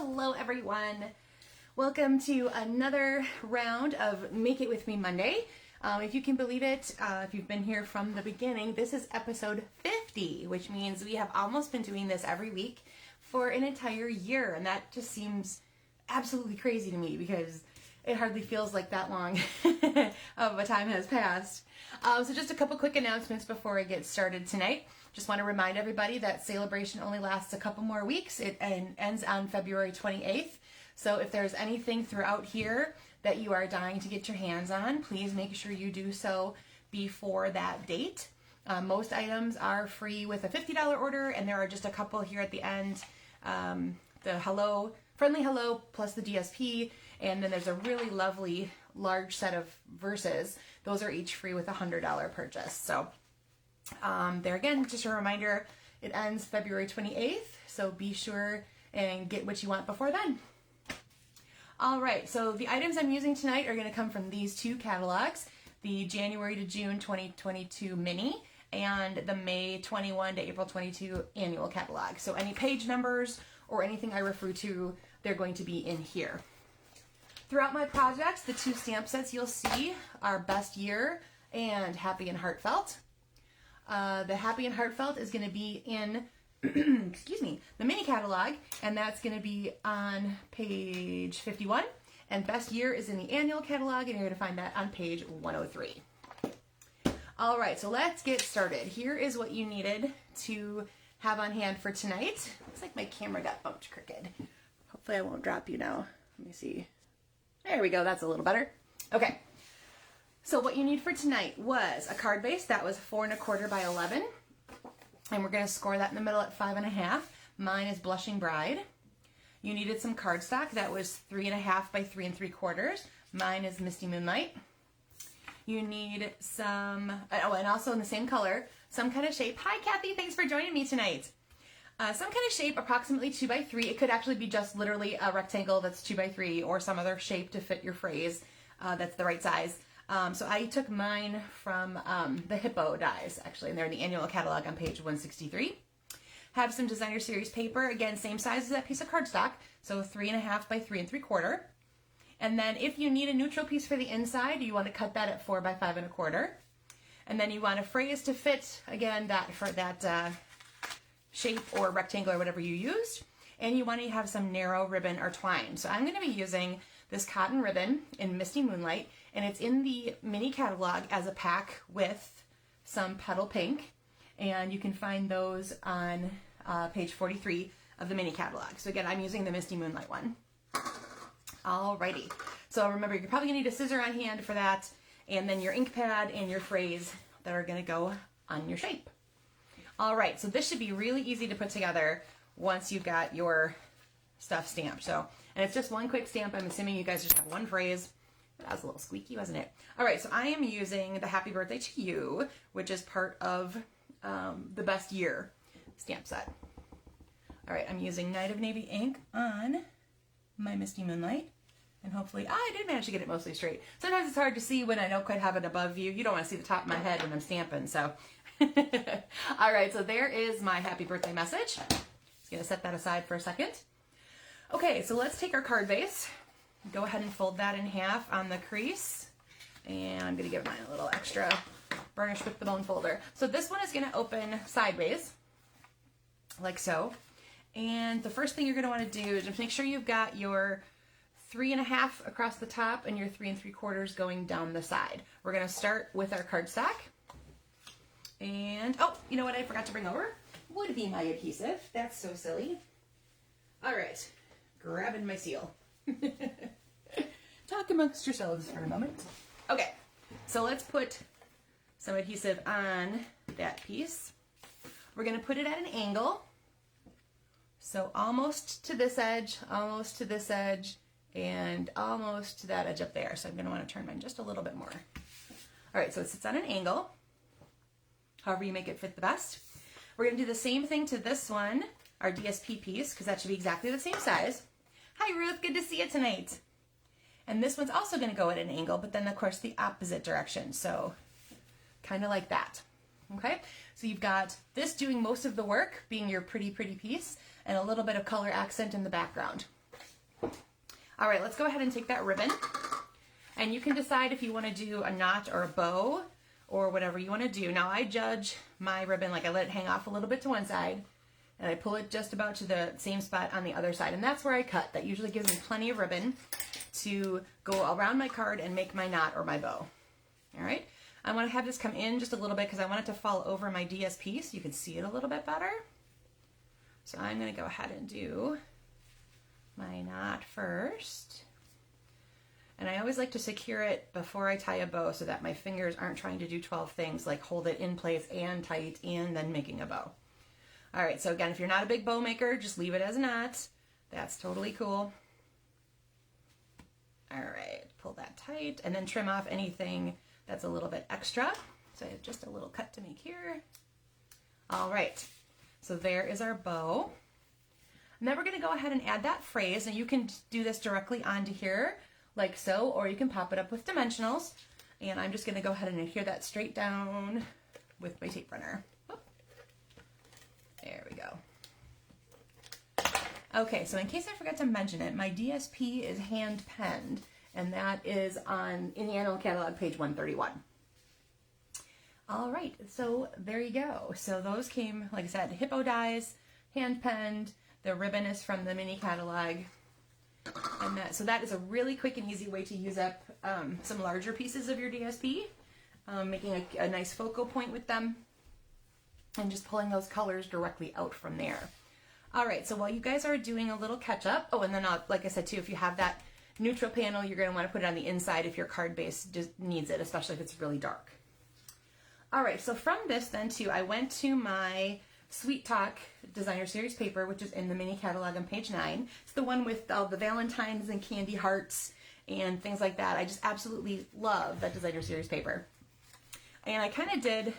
Hello everyone. Welcome to another round of Make It With Me Monday. If you can believe it, if you've been here from the beginning, this is episode 50, which means we have almost been doing this every week for an entire year. And that just seems absolutely crazy to me because it hardly feels like that long of a time has passed. So just a couple quick announcements before I get started tonight. Just want to remind everybody that celebration only lasts a couple more weeks. It ends on February 28th. So if there's anything throughout here that you are dying to get your hands on, please make sure you do so before that date. Most items are free with a $50 order, and there are just a couple here at the end. The Friendly Hello plus the DSP, and then there's a really lovely large set of verses. Those are each free with a $100 purchase. So there again, just a reminder, it ends February 28th, so be sure and get what you want before then. All right, so the items I'm using tonight are going to come from these two catalogs, the January to June 2022 mini and the May 21 to April 22 annual catalog. So any page numbers or anything I refer to, they're going to be in here. Throughout my projects, the two stamp sets you'll see are Best Year and Happy and Heartfelt. The Happy and Heartfelt is going to be in excuse me, the mini catalog, and that's going to be on page 51. And Best Year is in the annual catalog, and you're going to find that on page 103. All right, so let's get started. Here is what you needed to have on hand for tonight. Looks like my camera got bumped crooked. Hopefully I won't drop you now. Let me see. There we go. That's a little better. Okay. So what you need for tonight was a card base that was 4 1/4 by 11. And we're going to score that in the middle at 5 1/2. Mine is Blushing Bride. You needed some cardstock that was 3 1/2 by 3 3/4. Mine is Misty Moonlight. You need some, and also in the same color, some kind of shape. Hi Kathy, thanks for joining me tonight. Some kind of shape, approximately 2 by 3. It could actually be just literally a rectangle that's 2 by 3 or some other shape to fit your phrase that's the right size. So I took mine from the Hippo dies, actually, and they're in the annual catalog on page 163. Have some designer series paper, again, same size as that piece of cardstock, so 3 1/2 by 3 3/4. And then if you need a neutral piece for the inside, you want to cut that at 4 by 5 1/4. And then you want a phrase to fit, again, that for that shape or rectangle or whatever you used. And you want to have some narrow ribbon or twine. So I'm going to be using this cotton ribbon in Misty Moonlight, and it's in the mini catalog as a pack with some petal pink, and you can find those on page 43 of the mini catalog. So again, I'm using the Misty Moonlight one. Alrighty, so remember, you're probably gonna need a scissor on hand for that, and then your ink pad and your phrase that are gonna go on your shape. Alright, so this should be really easy to put together once you've got your stuff stamped. So, and it's just one quick stamp. I'm assuming you guys just have one phrase. That was a little squeaky, wasn't it? All right, so I am using the Happy Birthday to You, which is part of the Best Year stamp set. All right, I'm using Night of Navy ink on my Misty Moonlight, and hopefully, I did manage to get it mostly straight. Sometimes it's hard to see when I don't quite have it above view. You don't want to see the top of my head when I'm stamping, so. All right, so there is my Happy Birthday message. Just gonna set that aside for a second. Okay, so let's take our card base. Go ahead and fold that in half on the crease. And I'm going to give mine a little extra burnish with the bone folder. So this one is going to open sideways, like so. And the first thing you're going to want to do is just make sure you've got your 3 1/2 across the top and your 3 3/4 going down the side. We're going to start with our cardstock. And, oh, you know what I forgot to bring over? Would be my adhesive. That's so silly. All right. Grabbing my seal. Talk amongst yourselves for a moment. Okay, so let's put some adhesive on that piece. We're going to put it at an angle. So almost to this edge, almost to this edge, and almost to that edge up there. So I'm going to want to turn mine just a little bit more. All right, so it sits on an angle, however you make it fit the best. We're going to do the same thing to this one, our DSP piece, because that should be exactly the same size. Hi Ruth, good to see you tonight. And this one's also going to go at an angle, but then of course the opposite direction. So kind of like that. Okay, so you've got this doing most of the work, being your pretty piece, and a little bit of color accent in the background. All right, let's go ahead and take that ribbon, and you can decide if you want to do a knot or a bow or whatever you want to do. Now I judge my ribbon, like I let it hang off a little bit to one side, and I pull it just about to the same spot on the other side, and that's where I cut. That usually gives me plenty of ribbon to go around my card and make my knot or my bow. All right, I want to have this come in just a little bit because I want it to fall over my DSP so you can see it a little bit better. So I'm going to go ahead and do my knot first. And I always like to secure it before I tie a bow so that my fingers aren't trying to do 12 things, like hold it in place and tight and then making a bow. All right, so again, if you're not a big bow maker, just leave it as a knot. That's totally cool. All right, pull that tight and then trim off anything that's a little bit extra. So I have just a little cut to make here. All right, so there is our bow. And then we're gonna go ahead and add that phrase, and you can do this directly onto here, like so, or you can pop it up with dimensionals. And I'm just gonna go ahead and adhere that straight down with my tape runner. Whoop. There we go. Okay, so in case I forgot to mention it, my DSP is hand penned, and that is in the annual catalog, page 131. All right, so there you go. So those came, like I said, hippo dies, hand penned. The ribbon is from the mini catalog. And so that is a really quick and easy way to use up some larger pieces of your DSP, making a nice focal point with them, and just pulling those colors directly out from there. All right, so while you guys are doing a little catch up, oh, and then like I said too, if you have that neutral panel, you're going to want to put it on the inside if your card base just needs it, especially if it's really dark. All right, so from this then too, I went to my Sweet Talk Designer Series paper, which is in the mini catalog on page 9. It's the one with all the Valentines and candy hearts and things like that. I just absolutely love that Designer Series paper. And I kind of did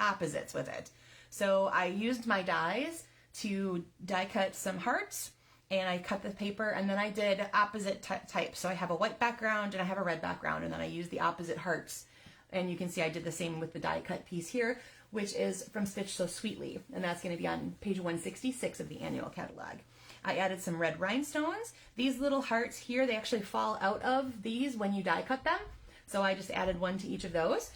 opposites with it. So I used my dies to die cut some hearts, and I cut the paper, and then I did opposite types. So I have a white background and I have a red background, and then I used the opposite hearts. And you can see I did the same with the die cut piece here, which is from Stitch So Sweetly, and that's going to be on page 166 of the annual catalog. I added some red rhinestones. These little hearts here, they actually fall out of these when you die cut them, so I just added one to each of those.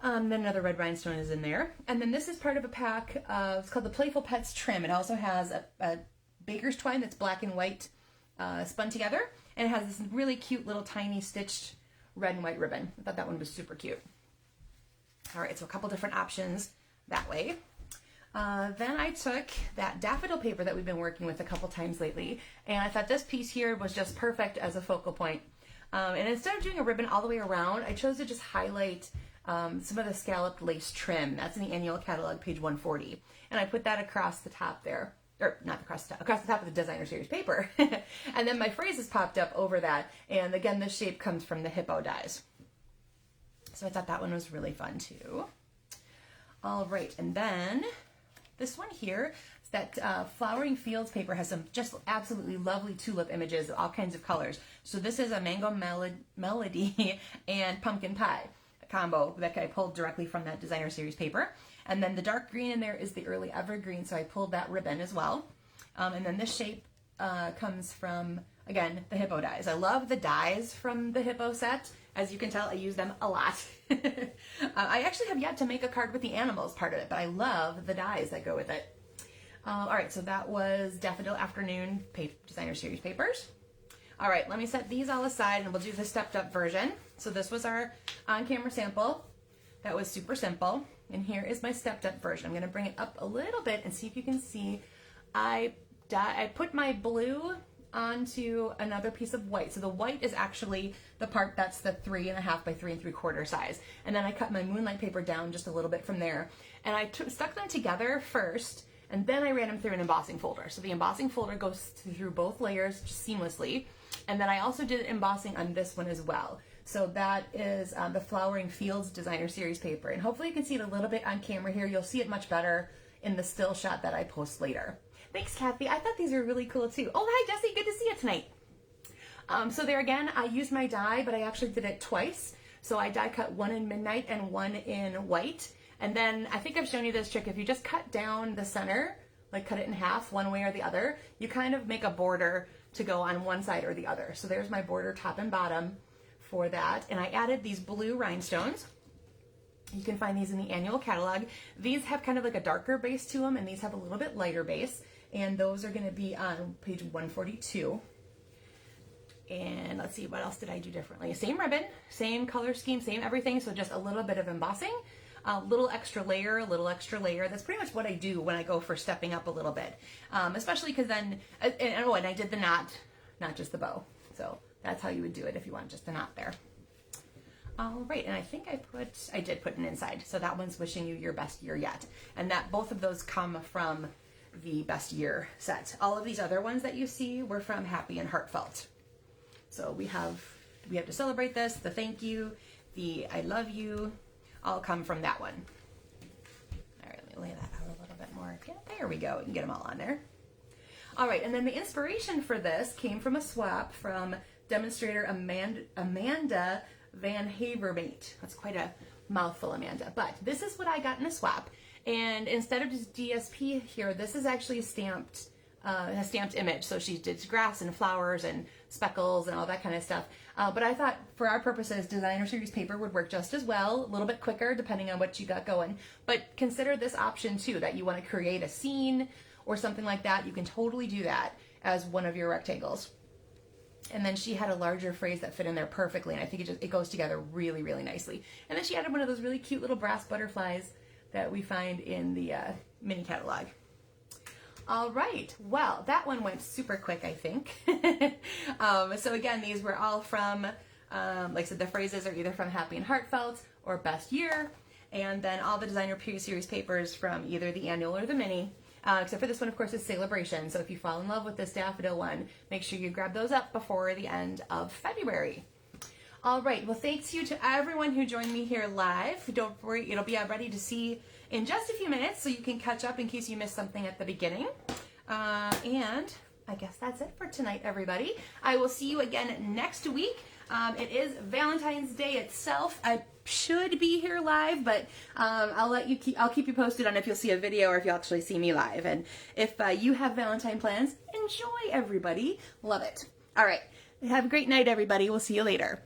Then another red rhinestone is in there. And then this is part of a pack of, it's called the Playful Pets Trim. It also has a baker's twine that's black and white spun together, and it has this really cute little tiny stitched red and white ribbon. I thought that one was super cute. All right, so a couple different options that way. Then I took that daffodil paper that we've been working with a couple times lately, and I thought this piece here was just perfect as a focal point. And instead of doing a ribbon all the way around, I chose to just highlight some of the scalloped lace trim. That's in the annual catalog, page 140. And I put that across the top there, or not across the top of the Designer Series paper. And then my phrases popped up over that. And again, this shape comes from the hippo dies. So I thought that one was really fun too. All right, and then this one here, that Flowering Fields paper has some just absolutely lovely tulip images of all kinds of colors. So this is a Mango Melody and Pumpkin Pie combo that I pulled directly from that Designer Series paper. And then the dark green in there is the Early Evergreen, so I pulled that ribbon as well. And then this shape comes from, again, the hippo dies. I love the dies from the hippo set. As you can tell, I use them a lot. I actually have yet to make a card with the animals part of it, but I love the dies that go with it. All right, so that was Daffodil Afternoon Designer Series papers. All right, let me set these all aside and we'll do the stepped up version. So this was our on-camera sample. That was super simple. And here is my stepped up version. I'm gonna bring it up a little bit and see if you can see. I put my blue onto another piece of white. So the white is actually the part that's the 3.5 by 3 3/4 size. And then I cut my Moonlight paper down just a little bit from there. And I stuck them together first, and then I ran them through an embossing folder. So the embossing folder goes through both layers just seamlessly. And then I also did embossing on this one as well. So that is the Flowering Fields Designer Series paper. And hopefully you can see it a little bit on camera here. You'll see it much better in the still shot that I post later. Thanks, Kathy. I thought these were really cool too. Oh, hi, Jessie. Good to see you tonight. So there again, I used my die, but I actually did it twice. So I die cut one in Midnight and one in white. And then I think I've shown you this trick. If you just cut down the center like cut it in half one way or the other, you kind of make a border to go on one side or the other. So there's my border top and bottom for that. And I added these blue rhinestones. You can find these in the annual catalog. These have kind of like a darker base to them, and these have a little bit lighter base. And those are going to be on page 142. And let's see, what else did I do differently? Same ribbon, same color scheme, same everything. So just a little bit of embossing, a little extra layer, a little extra layer. That's pretty much what I do when I go for stepping up a little bit. Especially because then, and I did the knot, not just the bow. So that's how you would do it if you want just the knot there. All right, and I think I did put an inside. So that one's wishing you your best year yet. And that both of those come from the best year set. All of these other ones that you see were from Happy and Heartfelt. So we have to celebrate this, the thank you, the I love you, all come from that one. All right, let me lay that out a little bit more. Yeah, there we go. We can get them all on there. All right, and then the inspiration for this came from a swap from demonstrator Amanda Van Havermate. That's quite a mouthful, Amanda. But this is what I got in a swap. And instead of just DSP here, this is actually a stamped image. So she did grass and flowers and speckles and all that kind of stuff. But I thought for our purposes, designer series paper would work just as well, a little bit quicker depending on what you got going. But consider this option too, that you want to create a scene or something like that. You can totally do that as one of your rectangles. And then she had a larger phrase that fit in there perfectly, and I think it goes together really, really nicely. And then she added one of those really cute little brass butterflies that we find in the mini catalog. All right, well, that one went super quick, I think. So again, these were all from, like I said, the phrases are either from Happy and Heartfelt or Best Year, and then all the designer series papers from either the annual or the mini. Except for this one, of course, is Celebration. So if you fall in love with this daffodil one, make sure you grab those up before the end of February. All right, well, thanks you to everyone who joined me here live. Don't worry, it'll be ready to see in just a few minutes, so you can catch up in case you missed something at the beginning. And I guess that's it for tonight, everybody. I will see you again next week. It is Valentine's Day itself. I should be here live, but I'll keep you posted on if you'll see a video or if you'll actually see me live. And if you have Valentine plans, enjoy, everybody. Love it. All right. Have a great night, everybody. We'll see you later.